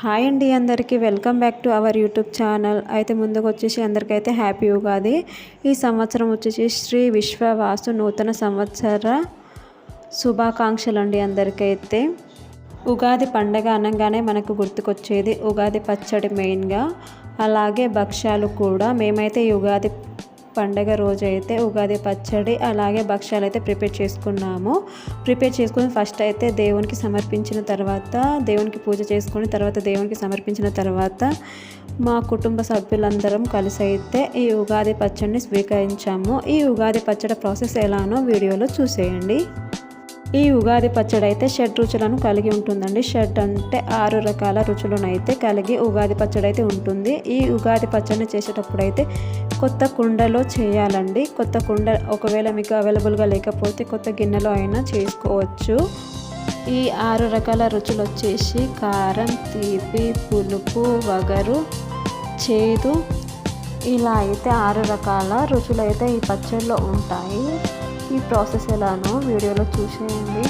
Hi అండి, అందరికీ welcome back to our YouTube channel. అయితే ముందుకు వచ్చేసి అందరికైతే హ్యాపీ ఉగాది. ఈ సంవత్సరం వచ్చేసి శ్రీ విశ్వవాసు నూతన సంవత్సర శుభాకాంక్షలు అండి అందరికైతే. ఉగాది పండగ అనగానే మనకు గుర్తుకొచ్చేది ఉగాది పచ్చడి మెయిన్గా, అలాగే భక్ష్యాలు కూడా. మేమైతే ఈ ఉగాది పండగ రోజైతే ఉగాది పచ్చడి అలాగే భక్ష్యాలు అయితే ప్రిపేర్ చేసుకుని ఫస్ట్ అయితే దేవునికి సమర్పించిన తర్వాత, దేవునికి పూజ చేసుకుని తర్వాత దేవునికి సమర్పించిన తర్వాత మా కుటుంబ సభ్యులందరం కలిసి అయితే ఈ ఉగాది పచ్చడిని స్వీకరించాము. ఈ ఉగాది పచ్చడి ప్రాసెస్ ఎలానో వీడియోలో చూసేయండి. ఈ ఉగాది పచ్చడి అయితే 6 రుచులను కలిగి ఉంటుందండి. 6 అంటే 6 రకాల రుచులను అయితే కలిగి ఉగాది పచ్చడి అయితే ఉంటుంది. ఈ ఉగాది పచ్చడిని చేసేటప్పుడు అయితే కొత్త కుండలో చేయాలండి. కొత్త కుండ ఒకవేళ మీకు అవైలబుల్గా లేకపోతే కొత్త గిన్నెలో అయినా చేసుకోవచ్చు. ఈ 6 రకాల రుచులు వచ్చేసి కారం, తీపి, పులుపు, వగరు, చేదు, ఇలా అయితే 6 రకాల రుచులు అయితే ఈ పచ్చడిలో ఉంటాయి. ఈ ప్రాసెస్ ఎలానో వీడియోలో చూసేయండి.